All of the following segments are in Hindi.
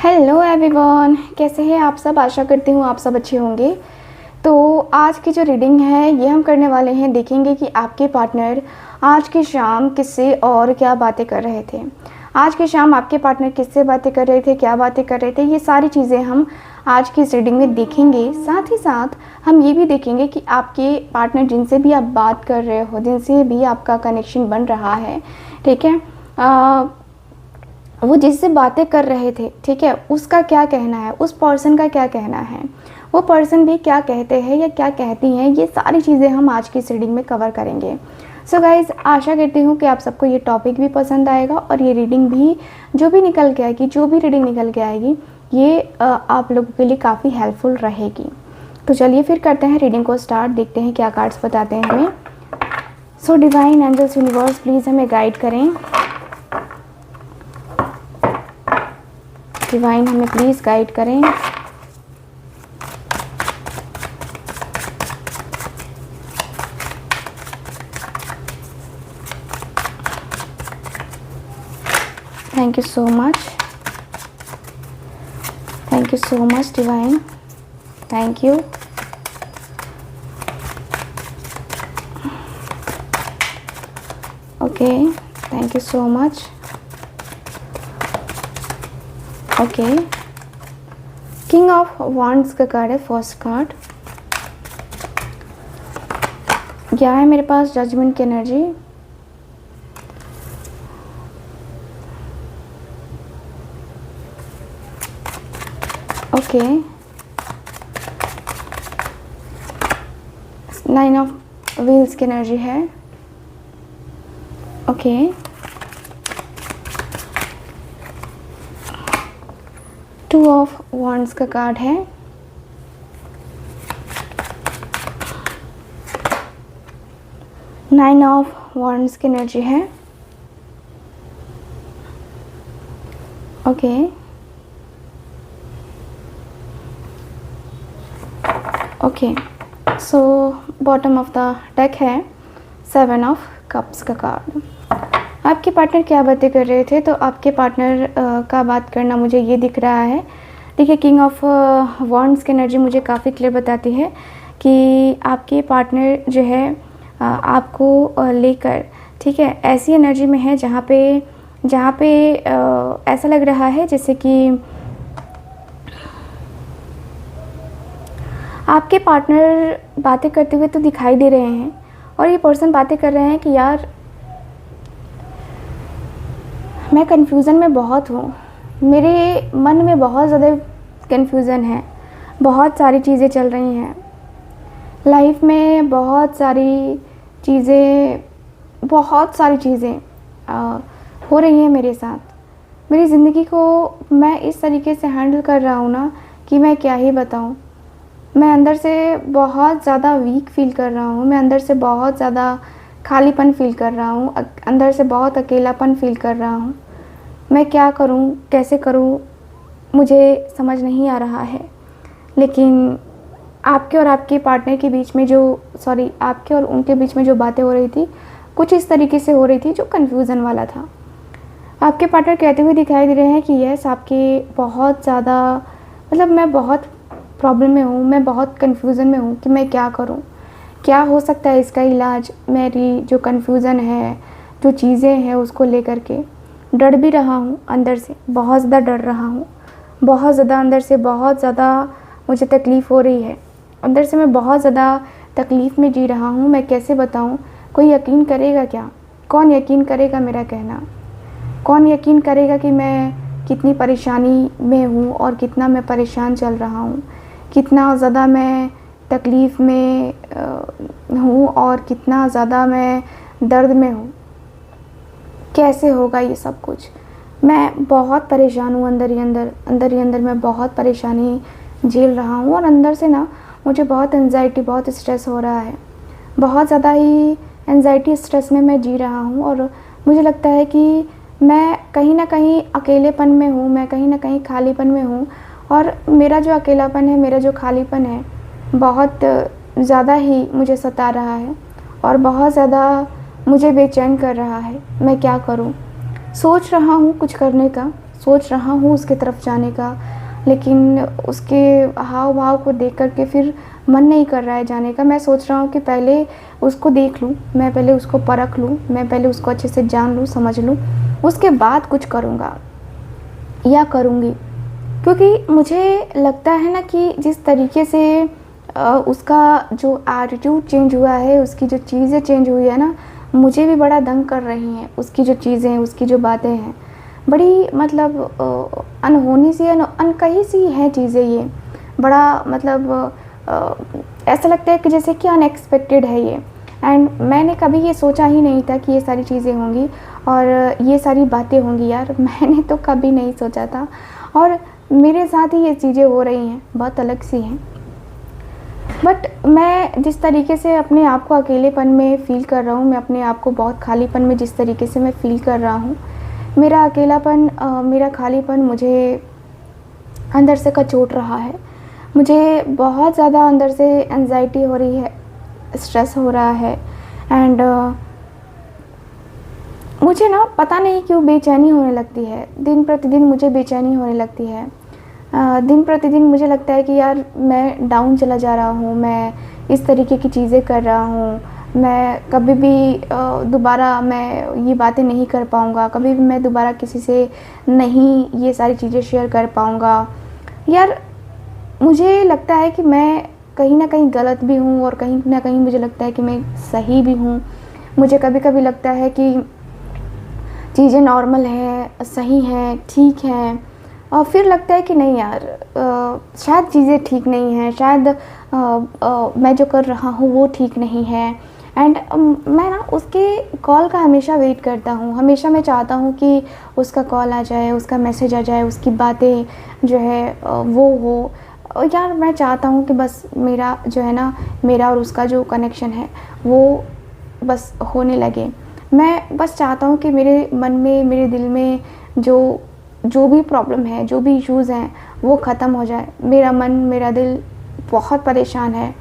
हेलो एवरीवन, कैसे हैं आप सब। आशा करती हूँ आप सब अच्छे होंगे। तो आज की जो रीडिंग है ये हम करने वाले हैं, देखेंगे कि आपके पार्टनर आज की शाम किससे और क्या बातें कर रहे थे। आज की शाम आपके पार्टनर किससे बातें कर रहे थे, क्या बातें कर रहे थे, ये सारी चीज़ें हम आज की इस रीडिंग में देखेंगे। साथ ही साथ हम ये भी देखेंगे कि आपके पार्टनर जिनसे भी आप बात कर रहे हो, जिनसे भी आपका कनेक्शन बन रहा है, ठीक है, वो जिससे बातें कर रहे थे, ठीक है, उसका क्या कहना है, उस पर्सन का क्या कहना है, वो पर्सन भी क्या कहते हैं या क्या कहती हैं, ये सारी चीज़ें हम आज की इस रीडिंग में कवर करेंगे। सो गाइज़, आशा करती हूँ कि आप सबको ये टॉपिक भी पसंद आएगा और ये रीडिंग भी जो भी निकल के आएगी, जो भी रीडिंग निकल के आएगी, ये आप लोगों के लिए काफ़ी हेल्पफुल रहेगी। तो चलिए फिर करते हैं रीडिंग को स्टार्ट, देखते हैं क्या कार्ड्स बताते हैं हमें। So divine angels universe please हमें गाइड करें। डिवाइन हमें प्लीज़ गाइड करें। Thank you so much, thank you so much divine, thank you. Okay, thank you so much. Okay, king of wands का कार्ड है फर्स्ट कार्ड। क्या है मेरे पास? जजमेंट की energy. Okay, nine of wheels की एनर्जी है। ओके, टू ऑफ वांड्स का कार्ड है। नाइन ऑफ वांड्स की एनर्जी है। Okay, okay, so bottom of the deck है सेवन ऑफ कप्स का कार्ड। आपके पार्टनर क्या बातें कर रहे थे? तो आपके पार्टनर का बात करना मुझे ये दिख रहा है। देखिए, किंग ऑफ वॉन्ड्स की एनर्जी मुझे काफ़ी क्लियर बताती है कि आपके पार्टनर जो है आपको लेकर, ठीक है, ऐसी एनर्जी में है जहाँ पे ऐसा लग रहा है जैसे कि आपके पार्टनर बातें करते हुए तो दिखाई दे रहे हैं और ये पर्सन बातें कर रहे हैं कि यार मैं कन्फ्यूज़न में बहुत हूँ, मेरे मन में बहुत ज़्यादा कन्फ्यूज़न है, बहुत सारी चीज़ें चल रही हैं लाइफ में, बहुत सारी चीज़ें हो रही हैं मेरे साथ। मेरी ज़िंदगी को मैं इस तरीके से हैंडल कर रहा हूँ ना कि मैं क्या ही बताऊँ। मैं अंदर से बहुत ज़्यादा वीक फील कर रहा हूँ, मैं अंदर से बहुत ज़्यादा खालीपन फील कर रहा हूँ, अंदर से बहुत अकेलापन फील कर रहा हूँ। मैं क्या करूँ, कैसे करूँ, मुझे समझ नहीं आ रहा है। लेकिन आपके और आपके पार्टनर के बीच में आपके और उनके बीच में जो बातें हो रही थी, कुछ इस तरीके से हो रही थी जो कन्फ्यूज़न वाला था। आपके पार्टनर कहते हुए दिखाई दे रहे हैं कि यस, आपके बहुत ज़्यादा मैं बहुत प्रॉब्लम में हूँ, मैं बहुत कन्फ्यूज़न में हूँ कि मैं क्या करूँ, क्या हो सकता है इसका इलाज। मेरी जो कन्फ्यूज़न है, जो चीज़ें हैं, उसको लेकर के डर भी रहा हूँ, अंदर से बहुत ज़्यादा डर रहा हूँ, बहुत ज़्यादा अंदर से बहुत ज़्यादा मुझे तकलीफ़ हो रही है, अंदर से मैं बहुत ज़्यादा तकलीफ़ में जी रहा हूँ। मैं कैसे बताऊँ? कोई यकीन करेगा क्या? कौन यकीन करेगा मेरा कहना? कौन यकीन करेगा कि मैं कितनी परेशानी में हूँ और कितना मैं परेशान चल रहा हूँ, कितना ज़्यादा मैं तकलीफ़ में हूँ और कितना ज़्यादा मैं दर्द में हूँ। कैसे होगा ये सब कुछ? मैं बहुत परेशान हूँ, अंदर ही अंदर मैं बहुत परेशानी झेल रहा हूँ और अंदर से ना मुझे बहुत एंजाइटी, बहुत स्ट्रेस हो रहा है, बहुत ज़्यादा ही एंजाइटी स्ट्रेस में मैं जी रहा हूँ। और मुझे लगता है कि मैं कहीं ना कहीं अकेलेपन में हूँ, मैं कहीं ना कहीं खालीपन में हूँ और मेरा जो अकेलापन है, मेरा जो खालीपन है, बहुत ज़्यादा ही मुझे सता रहा है और बहुत ज़्यादा मुझे बेचैन कर रहा है। मैं क्या करूं? सोच रहा हूं कुछ करने का, सोच रहा हूँ उसकी तरफ जाने का, लेकिन उसके हाव भाव को देख कर के फिर मन नहीं कर रहा है जाने का। मैं सोच रहा हूँ कि पहले उसको देख लूँ, मैं पहले उसको परख लूँ, मैं पहले उसको अच्छे से जान लूँ, समझ लूँ, उसके बाद कुछ करूँगा या करूँगी। क्योंकि मुझे लगता है ना कि जिस तरीके से उसका जो एटीट्यूड चेंज हुआ है, उसकी जो चीज़ें चेंज हुई है ना, मुझे भी बड़ा तंग कर रही हैं। उसकी जो चीज़ें, उसकी जो बातें हैं, बड़ी मतलब अनहोनी सी, अनकही सी हैं चीज़ें ये। बड़ा मतलब ऐसा लगता है कि जैसे कि अनएक्सपेक्टेड है ये। एंड मैंने कभी ये सोचा ही नहीं था कि ये सारी चीज़ें होंगी और ये सारी बातें होंगी यार। मैंने तो कभी नहीं सोचा था, और मेरे साथ ही ये चीज़ें हो रही हैं, बहुत अलग सी हैं। बट मैं जिस तरीके से अपने आप को अकेलेपन में फ़ील कर रहा हूँ, मैं अपने आप को बहुत खालीपन में जिस तरीके से मैं फ़ील कर रहा हूँ, मेरा अकेलापन, मेरा खालीपन मुझे अंदर से कचोट रहा है। मुझे बहुत ज़्यादा अंदर से एंजाइटी हो रही है, स्ट्रेस हो रहा है। एंड मुझे ना पता नहीं क्यों बेचैनी होने लगती है, दिन प्रतिदिन मुझे बेचैनी होने लगती है। दिन प्रतिदिन मुझे लगता है कि यार मैं डाउन चला जा रहा हूँ, मैं इस तरीके की चीज़ें कर रहा हूँ, मैं कभी भी दोबारा मैं ये बातें नहीं कर पाऊँगा, कभी भी मैं दोबारा किसी से नहीं ये सारी चीज़ें शेयर कर पाऊँगा। यार मुझे लगता है कि मैं कहीं न कहीं गलत भी हूँ और कहीं न कहीं मुझे लगता है कि मैं सही भी हूँ। मुझे कभी-कभी लगता है कि चीज़ें नॉर्मल हैं, सही हैं, ठीक हैं, और फिर लगता है कि नहीं यार, शायद चीज़ें ठीक नहीं हैं, शायद मैं जो कर रहा हूँ वो ठीक नहीं है। एंड मैं ना उसके कॉल का हमेशा वेट करता हूँ, हमेशा मैं चाहता हूँ कि उसका कॉल आ जाए, उसका मैसेज आ जाए, उसकी बातें जो है वो हो। और यार मैं चाहता हूँ कि बस मेरा जो है ना, मेरा और उसका जो कनेक्शन है वो बस होने लगे। मैं बस चाहता हूँ कि मेरे मन में, मेरे दिल में जो जो भी प्रॉब्लम है, जो भी इश्यूज़ हैं, वो ख़त्म हो जाए। मेरा मन, मेरा दिल बहुत परेशान है,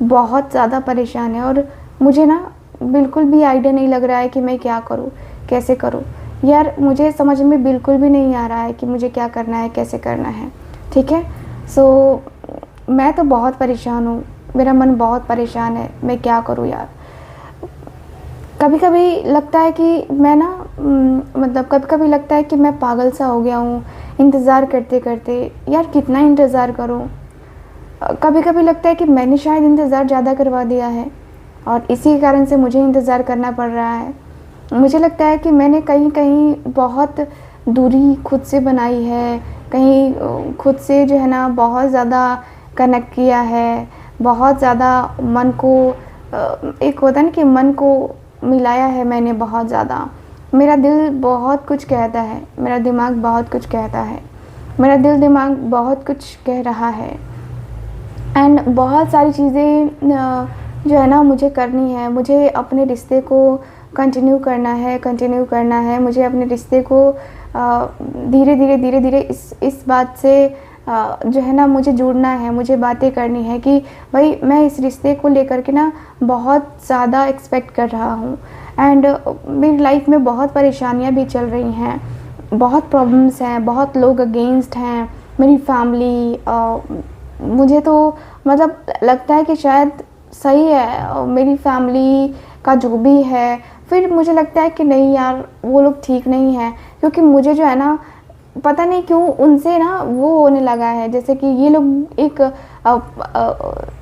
बहुत ज़्यादा परेशान है, और मुझे ना बिल्कुल भी आइडिया नहीं लग रहा है कि मैं क्या करूँ, कैसे करूँ। यार मुझे समझ में बिल्कुल भी नहीं आ रहा है कि मुझे क्या करना है, कैसे करना है, ठीक है? सो मैं तो बहुत परेशान हूँ, मेरा मन बहुत परेशान है, मैं क्या करूँ यार? कभी-कभी लगता है कि मैं ना मतलब कभी-कभी लगता है कि मैं पागल सा हो गया हूँ, इंतज़ार करते-करते। यार कितना इंतज़ार करूँ? कभी-कभी लगता है कि मैंने शायद इंतज़ार ज़्यादा करवा दिया है और इसी कारण से मुझे इंतज़ार करना पड़ रहा है। मुझे लगता है कि मैंने कहीं-कहीं बहुत दूरी खुद से बनाई है, कहीं खुद से जो है ना बहुत ज़्यादा कनेक्ट किया है, बहुत ज़्यादा मन को एक होता है ना कि मन को मिलाया है मैंने बहुत ज़्यादा। मेरा दिल बहुत कुछ कहता है, मेरा दिमाग बहुत कुछ कहता है, मेरा दिल दिमाग बहुत कुछ कह रहा है। एंड बहुत सारी चीज़ें जो है ना मुझे करनी है। मुझे अपने रिश्ते को कंटिन्यू करना है। मुझे अपने रिश्ते को धीरे-धीरे इस बात से जो है ना मुझे जुड़ना है, मुझे बातें करनी है कि भाई मैं इस रिश्ते को लेकर के ना बहुत ज़्यादा एक्सपेक्ट कर रहा हूँ। एंड मेरी लाइफ में बहुत परेशानियाँ भी चल रही हैं, बहुत प्रॉब्लम्स हैं, बहुत लोग अगेंस्ट हैं, मेरी फैमिली। मुझे तो मतलब लगता है कि शायद सही है मेरी फैमिली का जो भी है, फिर मुझे लगता है कि नहीं यार वो लोग ठीक नहीं हैं, क्योंकि मुझे जो है ना पता नहीं क्यों उनसे ना वो होने लगा है, जैसे कि ये लोग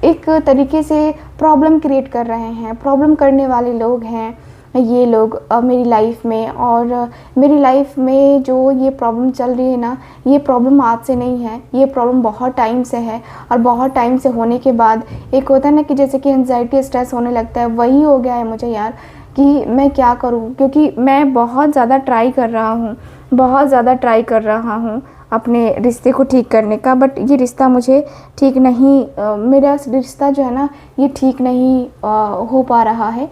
एक तरीके से प्रॉब्लम क्रिएट कर रहे हैं, प्रॉब्लम करने वाले लोग हैं ये लोग मेरी लाइफ में। और मेरी लाइफ में जो ये प्रॉब्लम चल रही है ना, ये प्रॉब्लम आज से नहीं है, ये प्रॉब्लम बहुत टाइम से है। और बहुत टाइम से होने के बाद एक होता है ना कि जैसे कि एंजाइटी, स्ट्रेस होने लगता है, वही हो गया है मुझे यार कि मैं क्या करूं। क्योंकि मैं बहुत ज़्यादा ट्राई कर रहा हूं अपने रिश्ते को ठीक करने का, बट ये रिश्ता मुझे ठीक नहीं, मेरा रिश्ता जो है ना ये ठीक नहीं हो पा रहा है।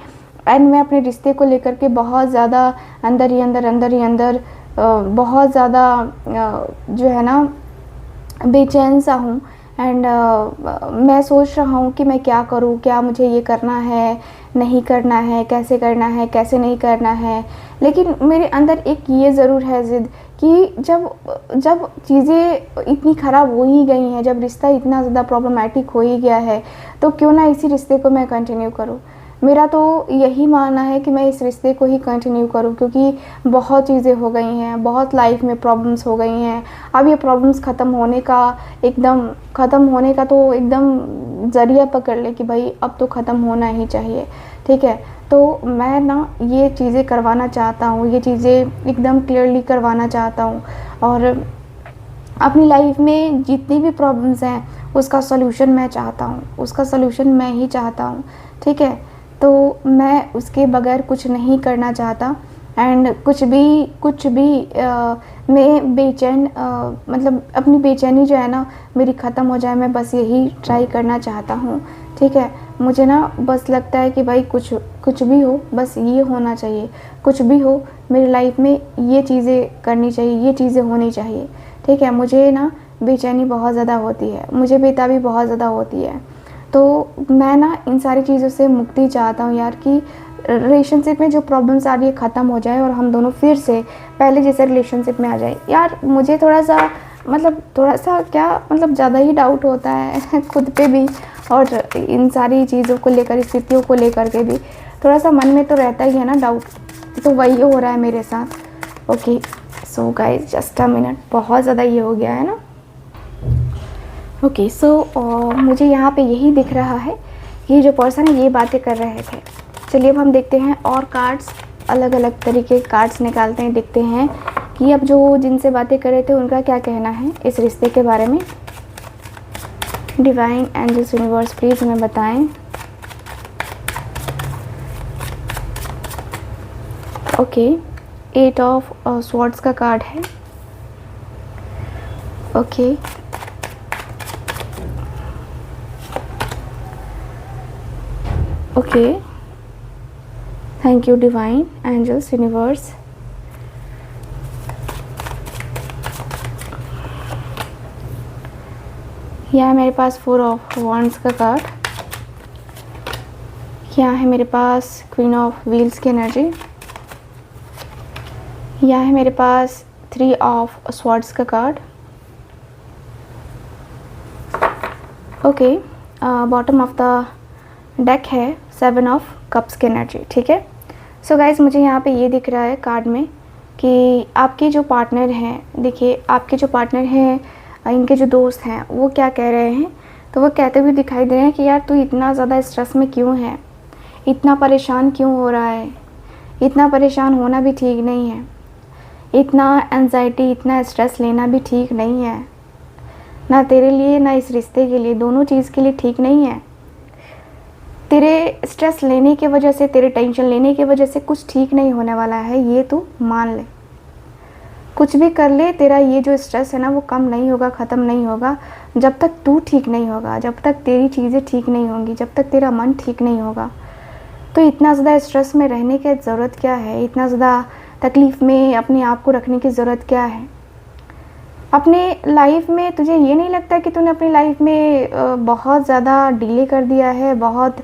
एंड मैं अपने रिश्ते को लेकर के बहुत ज़्यादा अंदर ही अंदर बहुत ज़्यादा जो है ना बेचैन सा हूँ। एंड मैं सोच रहा हूँ कि मैं क्या करूँ, क्या मुझे ये करना है, नहीं करना है, कैसे नहीं करना है। लेकिन मेरे अंदर एक ये ज़रूर है ज़िद कि जब जब चीज़ें इतनी ख़राब हो ही गई हैं, जब रिश्ता इतना ज़्यादा प्रॉब्लमेटिक हो ही गया है, तो क्यों ना इसी रिश्ते को मैं कंटिन्यू करूँ। मेरा तो यही मानना है कि मैं इस रिश्ते को ही कंटिन्यू करूँ, क्योंकि बहुत चीज़ें हो गई हैं, बहुत लाइफ में प्रॉब्लम्स हो गई हैं। अब ये प्रॉब्लम्स ख़त्म होने का तो एकदम ज़रिया पकड़ ले कि भाई अब तो ख़त्म होना ही चाहिए, ठीक है। तो मैं ना ये चीज़ें करवाना चाहता हूँ, ये चीज़ें एकदम क्लियरली करवाना चाहता हूँ, और अपनी लाइफ में जितनी भी प्रॉब्लम्स हैं उसका सॉल्यूशन मैं चाहता हूँ, उसका सॉल्यूशन मैं ही चाहता हूँ, ठीक है। तो मैं उसके बगैर कुछ नहीं करना चाहता, एंड कुछ भी मैं बेचैन मतलब अपनी बेचैनी जो है ना मेरी ख़त्म हो जाए, मैं बस यही ट्राई करना चाहता हूँ, ठीक है। मुझे ना बस लगता है कि भाई कुछ भी हो, बस ये होना चाहिए, कुछ भी हो मेरी लाइफ में ये चीज़ें करनी चाहिए, ये चीज़ें होनी चाहिए, ठीक है। मुझे ना बेचैनी बहुत ज़्यादा होती है, मुझे बेताबी बहुत ज़्यादा होती है। तो मैं ना इन सारी चीज़ों से मुक्ति चाहता हूँ यार, कि रिलेशनशिप में जो प्रॉब्लम्स आ रही है ख़त्म हो जाए और हम दोनों फिर से पहले जैसे रिलेशनशिप में आ जाए। यार मुझे थोड़ा सा क्या मतलब ज़्यादा ही डाउट होता है खुद पे भी, और इन सारी चीज़ों को लेकर, स्थितियों को लेकर के भी थोड़ा सा मन में तो रहता ही है ना डाउट। तो वही हो रहा है मेरे साथ। Okay so guys just a minute, बहुत ज़्यादा ये हो गया है ना। ओके सो मुझे यहाँ पे यही दिख रहा है, ये जो पर्सन है ये बातें कर रहे थे। चलिए अब हम देखते हैं और कार्ड्स, अलग अलग तरीके के कार्ड्स निकालते हैं, देखते हैं कि अब जो जिनसे बातें कर रहे थे उनका क्या कहना है इस रिश्ते के बारे में। डिवाइन एंजल्स यूनिवर्स प्लीज़ हमें बताएं। ओके 8 ऑफ स्वॉर्ड्स का कार्ड है। Okay okay thank you divine angels universe. यहाँ है मेरे पास 4 ऑफ वॉन्ड्स का कार्ड। यहाँ है मेरे पास क्वीन ऑफ व्हील्स की एनर्जी। यहाँ है मेरे पास 3 ऑफ स्वॉर्ड्स का card. Okay bottom of the deck है 7 ऑफ कप्स की एनर्जी, ठीक है। सो गाइज मुझे यहाँ पे ये दिख रहा है कार्ड में कि आपके जो पार्टनर हैं, देखिए आपके जो पार्टनर हैं, इनके जो दोस्त हैं वो क्या कह रहे हैं। तो वो कहते हुए दिखाई दे रहे हैं कि यार तू इतना ज़्यादा स्ट्रेस में क्यों है, इतना परेशान क्यों हो रहा है। इतना परेशान होना भी ठीक नहीं है, इतना एंजाइटी, इतना स्ट्रेस लेना भी ठीक नहीं है, ना तेरे लिए ना इस रिश्ते के लिए, दोनों चीज़ के लिए ठीक नहीं है। तेरे स्ट्रेस लेने की वजह से, तेरे टेंशन लेने की वजह से कुछ ठीक नहीं होने वाला है, ये तू मान ले। कुछ भी कर ले, तेरा ये जो स्ट्रेस है ना वो कम नहीं होगा, ख़त्म नहीं होगा जब तक तू ठीक नहीं होगा, जब तक तेरी चीज़ें ठीक नहीं होंगी, जब तक तेरा मन ठीक नहीं होगा। तो इतना ज़्यादा स्ट्रेस में रहने की ज़रूरत क्या है, इतना ज़्यादा तकलीफ़ में अपने आप को रखने की ज़रूरत क्या है। अपने लाइफ में तुझे ये नहीं लगता कि तूने अपनी लाइफ में बहुत ज़्यादा डिले कर दिया है, बहुत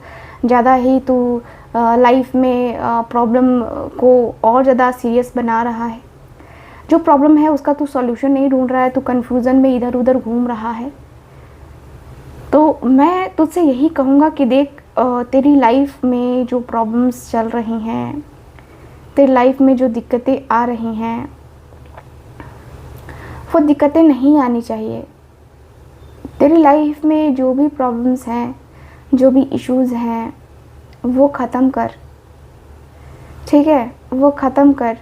ज़्यादा ही तू लाइफ में प्रॉब्लम को और ज़्यादा सीरियस बना रहा है। जो प्रॉब्लम है उसका तू सॉल्यूशन नहीं ढूंढ रहा है, तू कन्फ्यूज़न में इधर उधर घूम रहा है। तो मैं तुझसे यही कहूँगा कि देख, तेरी लाइफ में जो प्रॉब्लम्स चल रही हैं, तेरी लाइफ में जो दिक्कतें आ रही हैं, वो दिक्कतें नहीं आनी चाहिए। तेरी लाइफ में जो भी प्रॉब्लम्स हैं, जो भी इश्यूज़ हैं, वो ख़त्म कर, ठीक है। वो ख़त्म कर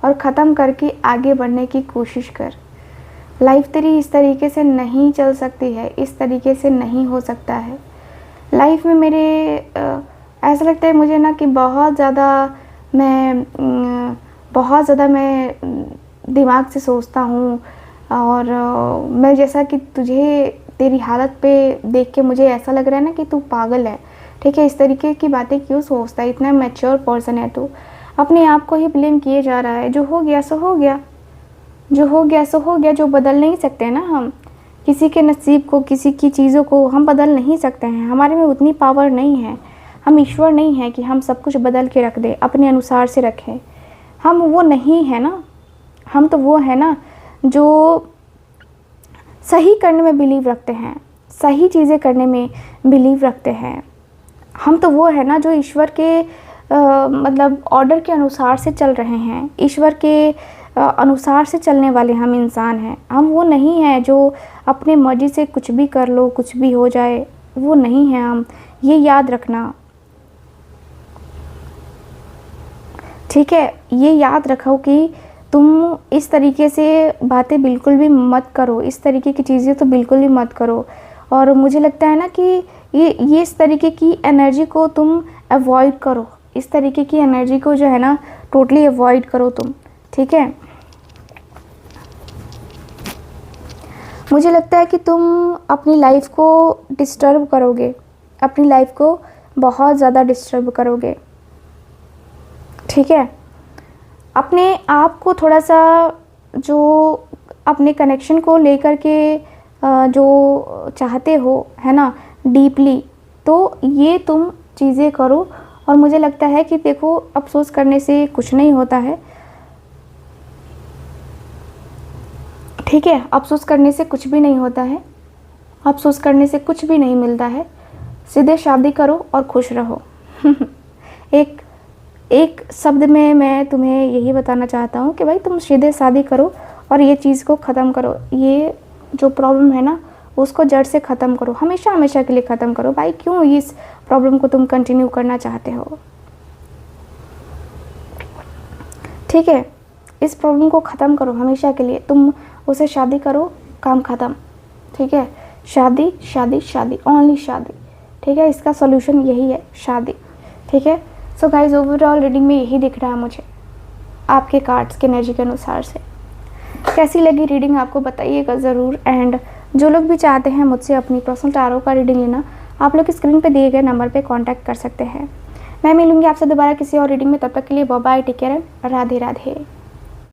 और ख़त्म करके आगे बढ़ने की कोशिश कर। लाइफ तेरी इस तरीके से नहीं चल सकती है, इस तरीके से नहीं हो सकता है। लाइफ में मेरे ऐसा लगता है मुझे ना कि बहुत ज़्यादा मैं दिमाग से सोचता हूँ, और मैं जैसा कि तुझे तेरी हालत पे देख के मुझे ऐसा लग रहा है ना कि तू पागल है, ठीक है। इस तरीके की बातें क्यों सोचता है, इतना मैच्योर पर्सन है तू, अपने आप को ही ब्लेम किए जा रहा है। जो हो गया सो हो गया, जो हो गया सो हो गया, जो बदल नहीं सकते ना हम किसी के नसीब को, किसी की चीज़ों को हम बदल नहीं सकते हैं। हमारे में उतनी पावर नहीं है, हम ईश्वर नहीं है कि हम सब कुछ बदल के रख दें, अपने अनुसार से रखें। हम वो नहीं है ना, हम तो वो है ना जो सही करने में बिलीव रखते हैं, सही चीज़ें करने में बिलीव रखते हैं। हम तो वो है ना जो ईश्वर के मतलब ऑर्डर के अनुसार से चल रहे हैं, ईश्वर के अनुसार से चलने वाले हम इंसान हैं। हम वो नहीं हैं जो अपने मर्जी से कुछ भी कर लो, कुछ भी हो जाए, वो नहीं है हम। ये याद रखना, ठीक है? ये याद रखो कि तुम इस तरीके से बातें बिल्कुल भी मत करो, इस तरीके की चीज़ें तो बिल्कुल भी मत करो। और मुझे लगता है ना कि ये इस तरीके की एनर्जी को तुम अवॉइड करो, इस तरीके की एनर्जी को जो है ना टोटली अवॉइड करो तुम, ठीक है? मुझे लगता है कि तुम अपनी लाइफ को डिस्टर्ब करोगे, अपनी लाइफ को बहुत ज़्यादा डिस्टर्ब करोगे, ठीक है? अपने आप को थोड़ा सा जो अपने कनेक्शन को लेकर के जो चाहते हो है ना डीपली, तो ये तुम चीज़ें करो। और मुझे लगता है कि देखो, अफसोस करने से कुछ नहीं होता है, ठीक है? अफसोस करने से कुछ भी नहीं होता है, अफसोस करने से कुछ भी नहीं मिलता है। सीधे शादी करो और खुश रहो। एक शब्द में मैं तुम्हें यही बताना चाहता हूँ कि भाई तुम सीधे शादी करो और ये चीज़ को ख़त्म करो। ये जो प्रॉब्लम है ना उसको जड़ से ख़त्म करो, हमेशा हमेशा के लिए ख़त्म करो। भाई क्यों इस प्रॉब्लम को तुम कंटिन्यू करना चाहते हो, ठीक है? इस प्रॉब्लम को ख़त्म करो हमेशा के लिए। तुम उसे शादी करो, काम ख़त्म, ठीक है? शादी शादी शादी, ओनली शादी, ठीक है? इसका सॉल्यूशन यही है, शादी, ठीक है? सो गाइज, ओवरऑल रीडिंग में यही दिख रहा है मुझे आपके कार्ड्स के एनर्जी के अनुसार से। कैसी लगी रीडिंग आपको बताइएगा ज़रूर। एंड जो लोग भी चाहते हैं मुझसे अपनी पर्सनल टारो का रीडिंग लेना, आप लोग स्क्रीन पे दिए गए नंबर पे कांटेक्ट कर सकते हैं। मैं मिलूंगी आपसे दोबारा किसी और रीडिंग में, तब तक के लिए bye bye, take care, Radhe Radhe.